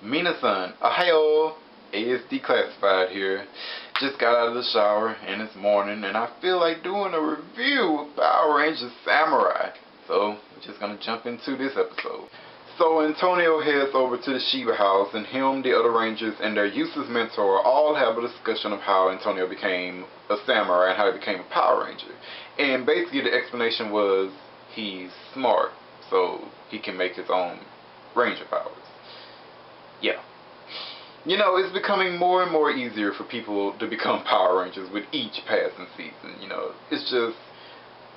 Minasan, Ohio, ASD Classified here. Just got out of the shower and it's morning and I feel like doing a review of Power Rangers Samurai. So we're just gonna jump into this episode. So Antonio heads over to the Shiba house and him, the other Rangers, and their useless mentor all have a discussion of how Antonio became a samurai and how he became a Power Ranger. And basically the explanation was he's smart, so he can make his own Ranger powers. Yeah. You know, it's becoming more and more easier for people to become Power Rangers with each passing season. You know, it's just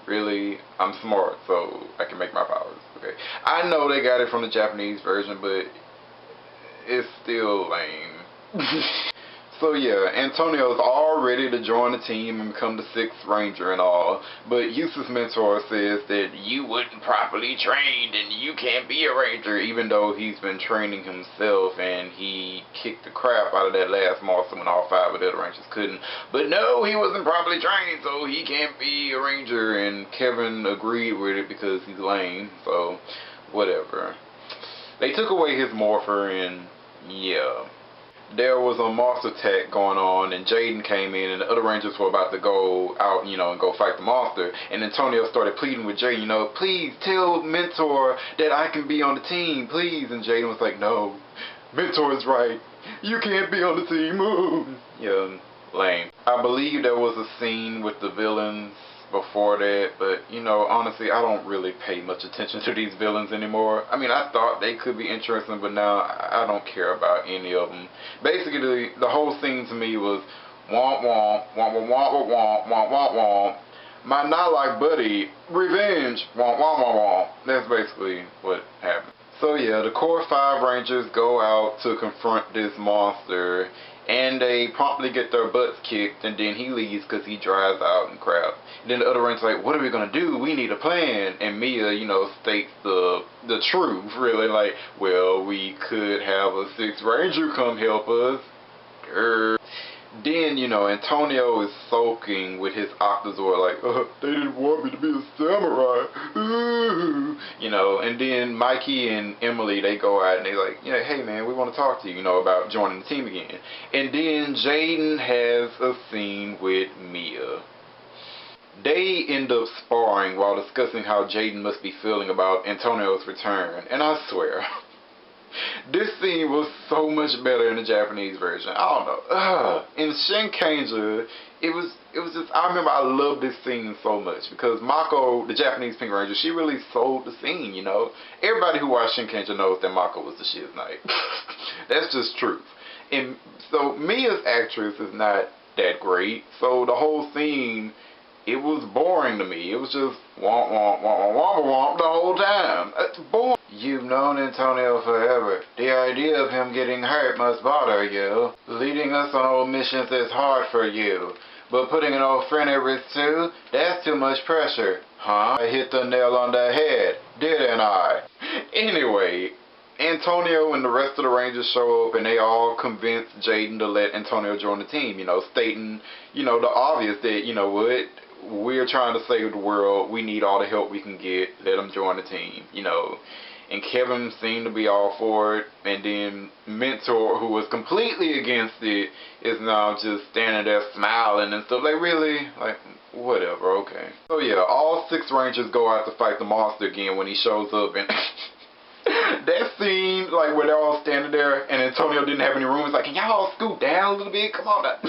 really, I'm smart, so I can make my powers. Okay, I know they got it from the Japanese version, but it's still lame. So yeah, Antonio's all ready to join the team and become the 6th Ranger and all, but Useless Mentor says that you wasn't properly trained and you can't be a Ranger, even though he's been training himself and he kicked the crap out of that last monster when all 5 of the other Rangers couldn't. But no, he wasn't properly trained, so he can't be a Ranger, and Kevin agreed with it because he's lame, so whatever. They took away his morpher and yeah. There was a monster attack going on and Jaden came in and the other Rangers were about to go out, you know, and go fight the monster, and Antonio started pleading with Jaden, you know, please tell Mentor that I can be on the team, please, and Jaden was like, no, Mentor is right, you can't be on the team. Yeah, lame. I believe there was a scene with the villains before that, but you know, honestly, I don't really pay much attention to these villains anymore. I mean, I thought they could be interesting, but now I don't care about any of them. Basically, the whole scene to me was womp womp, womp womp womp womp womp womp womp. My not like buddy, revenge, womp womp womp womp. That's basically what happened. So yeah, the core 5 Rangers go out to confront this monster, and they promptly get their butts kicked, and then he leaves because he dries out and crap. And then the other Rangers like, what are we going to do? We need a plan. And Mia, you know, states the truth, really, like, well, we could have a 6th Ranger come help us. Then, you know, Antonio is sulking with his Octazord like, they didn't want me to be a samurai. You know, and then Mikey and Emily, they go out and they like, you know, hey man, we want to talk to you, you know, about joining the team again. And then Jaden has a scene with Mia. They end up sparring while discussing how Jaden must be feeling about Antonio's return. And I swear, this scene was so much better in the Japanese version. I don't know. In Shinkenger, it was just, I remember I loved this scene so much because Mako, the Japanese Pink Ranger, she really sold the scene, you know. Everybody who watched Shinkenger knows that Mako was the shiz knight. That's just truth. And so Mia's actress is not that great, so the whole scene, it was boring to me. It was just womp womp womp womp womp the whole time. It's boring. You've known Antonio forever. The idea of him getting hurt must bother you. Leading us on old missions is hard for you. But putting an old friend at risk too? That's too much pressure. Huh? I hit the nail on the head, didn't I? Anyway, Antonio and the rest of the Rangers show up and they all convince Jaden to let Antonio join the team, you know, stating, you know, the obvious that, you know what, we're trying to save the world, we need all the help we can get, let him join the team, you know. And Kevin seemed to be all for it, and then Mentor, who was completely against it, is now just standing there smiling and stuff, like really, like, whatever, okay. So yeah, all 6 Rangers go out to fight the monster again when he shows up, and that scene, like where they're all standing there and Antonio didn't have any room, it's like, can y'all all scoot down a little bit, come on now.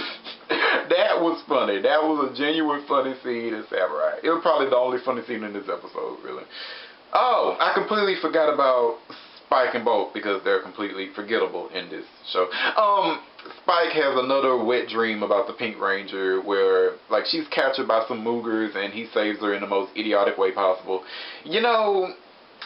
That was funny. That was a genuine funny scene in Samurai. It was probably the only funny scene in this episode, really. Oh, I completely forgot about Spike and Bolt because they're completely forgettable in this show. Spike has another wet dream about the Pink Ranger where, like, she's captured by some Moogers and he saves her in the most idiotic way possible. You know,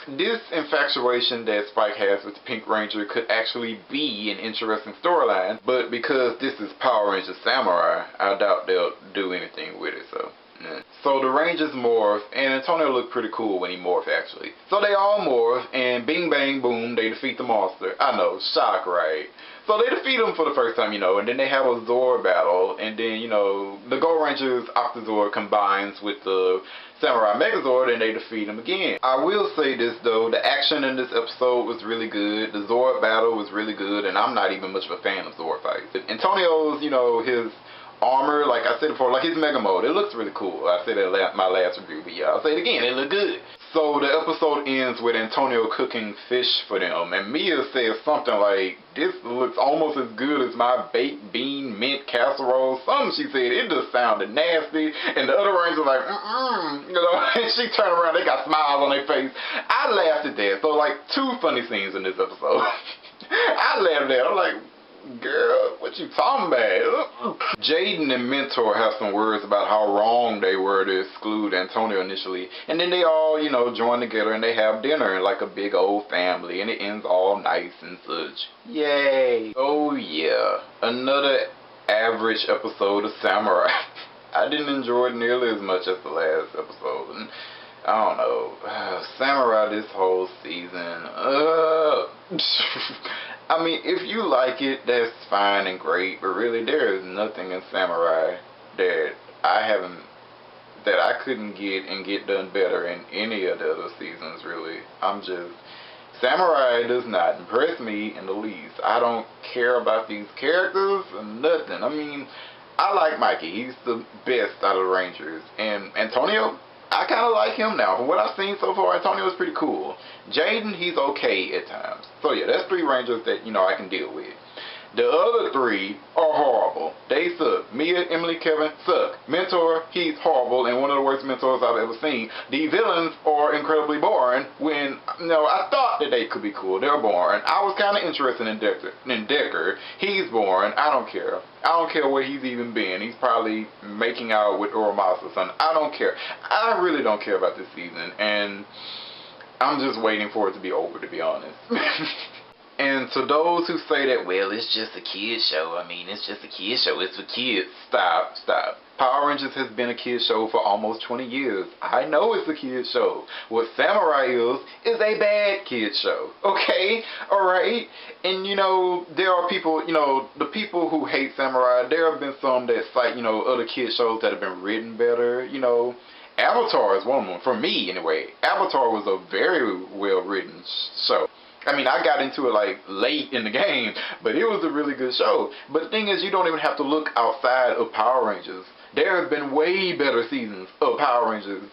this infatuation that Spike has with the Pink Ranger could actually be an interesting storyline, but because this is Power Rangers Samurai, I doubt they'll do anything with it, so. Yeah. So the Rangers morph, and Antonio looked pretty cool when he morphed, actually. So they all morph, and bing bang boom, they defeat the monster. I know, shock, right? So they defeat him for the first time, and then they have a Zord battle, and then, the Gold Ranger's Octozord combines with the Samurai Megazord, and they defeat him again. I will say this, though, the action in this episode was really good. The Zord battle was really good, and I'm not even much of a fan of Zord fights. Antonio's, his armor, like I said before, like his Mega Mode, it looks really cool. I said that in my last review, but yeah, I'll say it again, it looked good. So the episode ends with Antonio cooking fish for them, and Mia says something like, "This looks almost as good as my baked bean mint casserole." Something she said, it just sounded nasty, and the other Rangers like, and she turned around, they got smiles on their face. I laughed at that. So like, two funny scenes in this episode. I laughed at that. I'm like, girl, what you talking about? Jaden and Mentor have some words about how wrong they were to exclude Antonio initially. And then they all, join together and they have dinner like a big old family. And it ends all nice and such. Yay. Oh yeah. Another average episode of Samurai. I didn't enjoy it nearly as much as the last episode. And I don't know. Samurai this whole season. I mean, if you like it, that's fine and great, but really there is nothing in Samurai that I couldn't get done better in any of the other seasons, really. Samurai does not impress me in the least. I don't care about these characters or nothing. I mean, I like Mikey. He's the best out of the Rangers. And Antonio, I kind of like him now. From what I've seen so far, Antonio is pretty cool. Jaden, he's okay at times. So yeah, that's three Rangers that, I can deal with. The other three are horrible. They suck. Mia, Emily, Kevin suck. Mentor, he's horrible and one of the worst mentors I've ever seen. The villains are incredibly boring when, I thought that they could be cool. They're boring. I was kind of interested in Decker. He's boring. I don't care. I don't care where he's even been. He's probably making out with Oromas or something. I don't care. I really don't care about this season. And I'm just waiting for it to be over, to be honest. And to those who say that, well, it's just a kid show. I mean, it's just a kid show. It's for kids. Stop. Power Rangers has been a kid show for almost 20 years. I know it's a kid show. What Samurai is a bad kid show. Okay? Alright? And, there are people, the people who hate Samurai, there have been some that cite, other kid shows that have been written better. Avatar is one of them. For me, anyway. Avatar was a very well-written show. I mean, I got into it like late in the game, but it was a really good show. But the thing is, you don't even have to look outside of Power Rangers. There have been way better seasons of Power Rangers.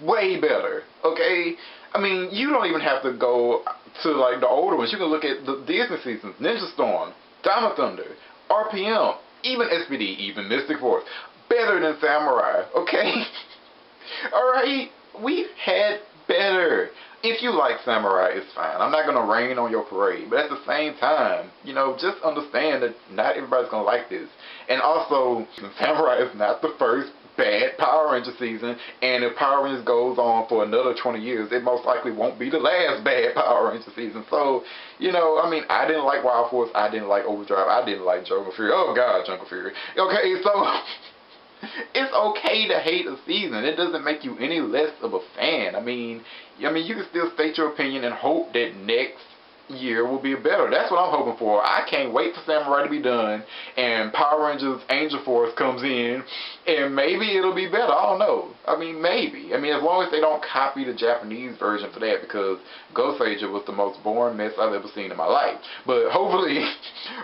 Way better. Okay? I mean, you don't even have to go to like the older ones. You can look at the Disney seasons. Ninja Storm, Diamond Thunder, RPM, even SPD, even Mystic Force. Better than Samurai. Okay? Alright? We've had better. If you like Samurai, it's fine. I'm not going to rain on your parade. But at the same time, just understand that not everybody's going to like this. And also, Samurai is not the first bad Power Ranger season. And if Power Rangers goes on for another 20 years, it most likely won't be the last bad Power Ranger season. So, I mean, I didn't like Wild Force. I didn't like Overdrive. I didn't like Jungle Fury. Oh, God, Jungle Fury. Okay, so it's okay to hate a season. It doesn't make you any less of a fan. I mean, you can still state your opinion and hope that next year will be better. That's what I'm hoping for. I can't wait for Samurai to be done and Power Rangers Angel Force comes in and maybe it'll be better. I don't know. I mean, maybe. I mean, as long as they don't copy the Japanese version for that, because Ghost Ranger was the most boring mess I've ever seen in my life. But hopefully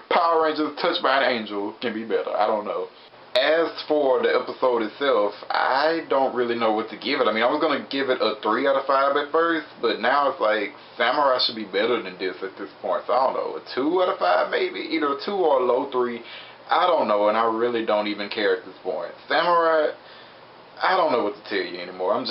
Power Rangers Touched by an Angel can be better. I don't know. As for the episode itself, I don't really know what to give it. I mean, I was going to give it a 3 out of 5 at first, but now it's like Samurai should be better than this at this point. So I don't know, a 2 out of 5 maybe? Either a 2 or a low 3. I don't know, and I really don't even care at this point. Samurai, I don't know what to tell you anymore. I'm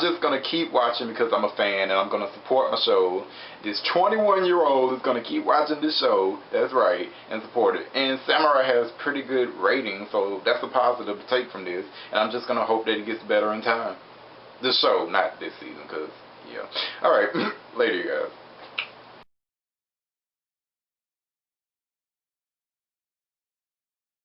just going to keep watching because I'm a fan and I'm going to support my show. This 21-year-old is going to keep watching this show, that's right, and support it. And Samurai has pretty good ratings, so that's a positive to take from this. And I'm just going to hope that it gets better in time. The show, not this season, because, yeah. Alright, later you guys.